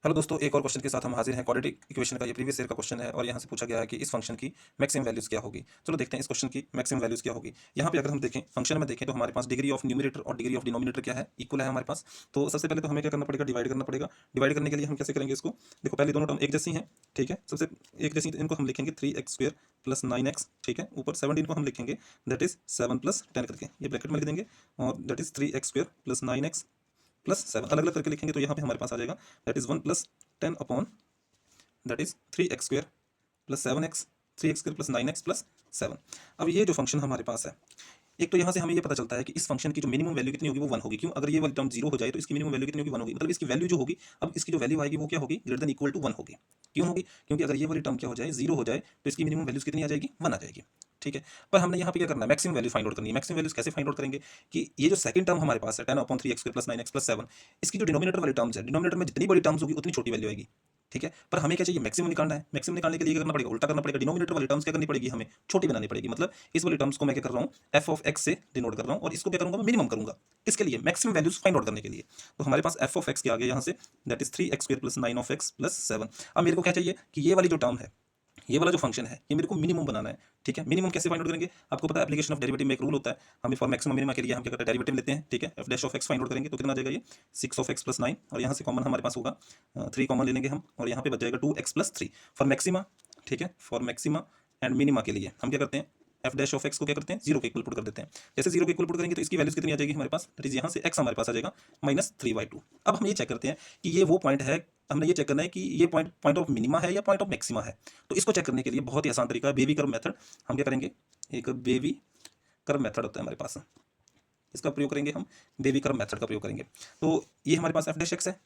Hello दोस्तों, एक और क्वेश्चन के साथ हम हाजिर हैं। क्वाड्रेटिक इक्वेशन का ये प्रीवियस ईयर का क्वेश्चन है और यहाँ से पूछा गया है कि इस फंक्शन की मैक्सिमम वैल्यूज क्या होगी। चलो देखते हैं इस क्वेश्चन की मैक्सिमम वैल्यूज क्या होगी। यहाँ पे अगर हम देखें फंक्शन में देखें तो हमारे पास डिग्री ऑफ न्यूमरेटर और डिग्री ऑफ डिनोमिनेटर क्या है, इक्वल है हमारे पास। तो सबसे पहले तो हमें क्या करना पड़ेगा, डिवाइड करना पड़ेगा। डिवाइड करने के लिए हम कैसे करेंगे इसको, देखो पहले दोनों टर्म एक जैसी हैं, ठीक है। सबसे एक जैसी इनको हम लिखेंगे 3x² प्लस 9x, ठीक है। ऊपर 17 को हम लिखेंगे दैट इज 7 प्लस 10 करके, ये ब्रैकेट में लिख देंगे। और that is 3x² plus 9x plus 7 अलग अलग करके लिखेंगे तो यहाँ पे हमारे पास आ जाएगा that is 1 plus 10 upon that is 3x² plus 7x, 3x² plus 9x plus 7। अब ये जो फंक्शन हमारे पास है, एक तो यहाँ से हमें ये पता चलता है कि इस फंक्शन की जो मिनिमम वैल्यू कितनी होगी वो 1 होगी। क्यों? अगर ये वाली टर्म 0 हो जाए तो इसकी मिनिमम वैल्यू कितनी होगी, 1 होगी। मतलब इसकी वैल्यू जो होगी, अब इसकी जो वैल्यू आएगी वो क्या होगी, ग्रेटर देन इक्वल टू 1 होगी। क्यों होगी? क्योंकि अगर ये वाली टर्म क्या हो जाए, 0 हो जाए तो इसकी मिनिमम वैल्यूज कितनी आ जाएगी, 1 आ जाएगी, ठीक है। पर हमने यहाँ पे क्या करना है, मैक्सिमम वैल्यू फाइंड आउट करनी है। मैक्सिमम वैल्यूज कैसे फाइंड आउट करेंगे कि ये जो सेकंड टर्म हमारे पास है 10/3x² प्लस 9x प्लस 7, इसकी जो डिनोमिनेटर वाली टर्म्स है, डिनोमिनेटर में जितनी बड़ी टर्म्स होगी उतनी छोटी वैल्यू आएगी, ठीक है। पर हमें क्या चाहिए, मैक्सिमम निकालना है। मैक्सिमम निकालने के लिए क्या करना पड़ेगा, उल्टा करना पड़ेगा। डिनोमिनेटर वाली टर्म्स क्या करनी पड़ेगी, हमें छोटी बनानी पड़ेगी। मतलब इस वाली टर्म्स को मैं क्या कर रहा हूँ, एफ ऑफ एक्स से डिनोट कर रहा हूँ और इसको क्या करूंगा, मैं मिनिमम करूंगा। इसके लिए मैक्सिमम वैल्यूज फाइंड आउट करने के लिए तो हमारे पास एफ ऑफ एक्स के आगे यहाँ say that is 3x² plus 9 of x plus 7। अब मेरे को क्या चाहिए कि ये वाली जो टर्म है, ये वाला जो फंक्शन है, ये मेरे को मिनिमम बनाना है, ठीक है। मिनिमम कैसे फाइंड आउट करेंगे, आपको पता है एप्लीकेशन ऑफ डेरिवेटिव में एक रूल होता है। हमें फॉर मैक्सिमम मिनिमा के लिए हम क्या करते हैं, डेरिवेटिव लेते हैं, ठीक है। F dash of x find out करेंगे तो कितना आ जाएगा, ये 6 ऑफ एक्स प्लस 9 और यहाँ से कॉमन हमारे पास होगा 3 कॉमन ले लेंगे हम और यहाँ पे बच जाएगा 2x प्लस 3 फॉर मैक्सिमा, ठीक है। फॉर मैक्सिमा एंड मिनिमा के लिए हम क्या करते हैं, एफ डैश ऑफ एक्स को क्या करते हैं, 0 के इक्वल पुट कर देते हैं। जैसे 0 के इक्वल पुट करेंगे तो इसकी वैल्यूज कितनी आ जाएगी हमारे पास, दैट इज यहाँ से x हमारे पास आ जाएगा -3/2। अब हम ये चेक करते हैं कि ये वो पॉइंट है, हमने ये चेक करना है कि ये पॉइंट पॉइंट ऑफ मिनिमा है या पॉइंट ऑफ मैक्सिमा है। तो इसको चेक करने के लिए बहुत ही आसान तरीका है, बेबी कर्व मेथड। हम क्या करेंगे, एक बेबी कर्व मेथड होता है हमारे पास, इसका प्रयोग करेंगे हम, बेबी कर्व मेथड का प्रयोग करेंगे। तो ये हमारे पास एफ डैश एक्स है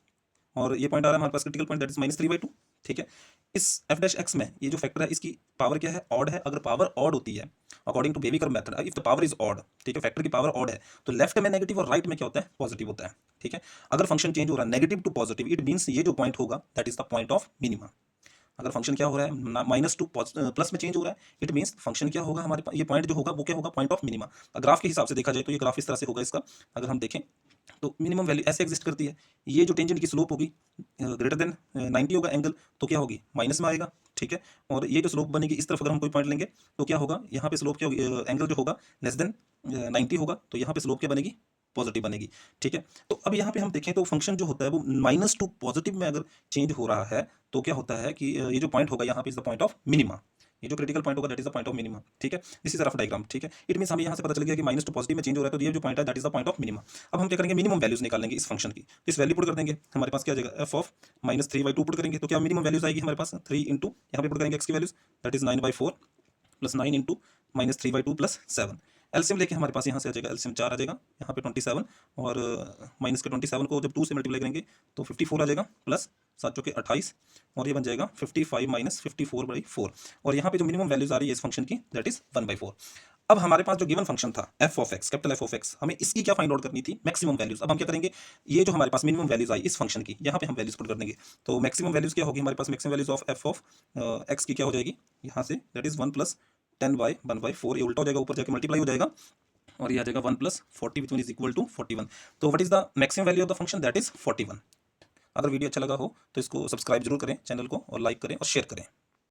और ये पॉइंट आ रहा है हमारे पास क्रिटिकल पॉइंट दैट इज -3/2, ठीक है। इस एफ डैश एक्स में ये जो फैक्टर है इसकी पावर क्या है, ऑड है। अगर पावर ऑड होती है according to baby curve method, if the power is odd, ठीक है, फैक्टर की पावर ऑड है तो लेफ्ट में नेगेटिव और राइट में क्या होता है, पॉजिटिव होता है, ठीक है। अगर फंक्शन चेंज हो रहा है negative to positive, it means ये जो पॉइंट होगा that is the point of minima. अगर फंक्शन क्या हो रहा है, माइनस टू प्लस में चेंज हो रहा है, इट मींस फंक्शन क्या होगा हमारे पास, ये पॉइंट जो होगा वो क्या होगा, पॉइंट ऑफ मिनिमा। ग्राफ के हिसाब से देखा जाए तो ये ग्राफ इस तरह से होगा इसका। अगर हम देखें तो मिनिमम वैल्यू ऐसे एग्जिस्ट करती है, ये जो टेंजेंट की स्लोप होगी ग्रेटर देन 90 होगा एंगल, तो क्या होगी, माइनस में आएगा, ठीक है। और ये जो स्लोप बनेगी इस तरफ अगर हम कोई पॉइंट लेंगे तो क्या होगा, यहाँ पे स्लोप क्या होगी, एंगल जो होगा लेस देन 90 होगा, तो यहाँ पे स्लोप क्या बनेगी, पॉजिटिव बनेगी, ठीक है। तो अब यहाँ पे हम देखें तो फंक्शन जो होता है वो माइनस टू पॉजिटिव में अगर चेंज हो रहा है तो क्या होता है कि ये जो पॉइंट होगा यहाँ पे is the point of minima. ये जो क्रिटिकल पॉइंट होगा that is the point of minima, ठीक है। दिस इज रफ डायग्राम, ठीक है। इट मींस हमें यहाँ से पता चल गया कि माइनस टू पॉजिटिव में चेंज हो रहा है तो ये जो पॉइंट है that is the point of minima. अब हम क्या करेंगे, मिनिमम वैल्यूज निकालेंगे इस फंक्शन की। तो इस वैल्यू पुट कर देंगे, हमारे पास क्या आ जाएगा, एफ ऑफ -3/2 पुट करेंगे तो क्या मिनिमम वैल्यूज आएगी हमारे पास 3 इंटू यहाँ पे पुट करेंगे एक्स की values that is 9/4 plus 9 into -3/2 plus 7। LCM लेके हमारे पास यहाँ से आ जाएगा, एलसीएम 4 आ जाएगा, यहाँ पे 27 और माइनस के 27 को जब 2 से मल्टीप्लाई करेंगे तो 54 आ जाएगा प्लस 7 चौके 28 और ये बन जाएगा 55 माइनस 54/4। और यहाँ पे जो मिनिमम वैल्यूज आ रही है इस फंक्शन की दैट इज 1/4। अब हमारे पास जो गिवन फंक्शन था F of x, capital F of x, हमें इसकी क्या फाइंड आउट करनी थी, मैक्सिमम वैल्यूज। अब हम क्या करेंगे, ये जो हमारे पास मिनिमम वैल्यूज आई इस फंक्शन की, यहाँ पे हम वैल्यूज पुट कर देंगे। तो मैक्सिमम वैल्यूज क्या होगी हमारे पास, maximum values of F of X की क्या हो जाएगी, यहाँ से दैट इज 1 प्लस 10/1/4, ये उल्टा हो जाएगा, ऊपर जाके मल्टीप्लाई हो जाएगा और ये आ जाएगा 1 plus 40 which mean is equal to 41। तो what is the maximum value of the function, that is 41। अगर वीडियो अच्छा लगा हो तो इसको सब्सक्राइब जरूर करें चैनल को और लाइक करें और शेयर करें।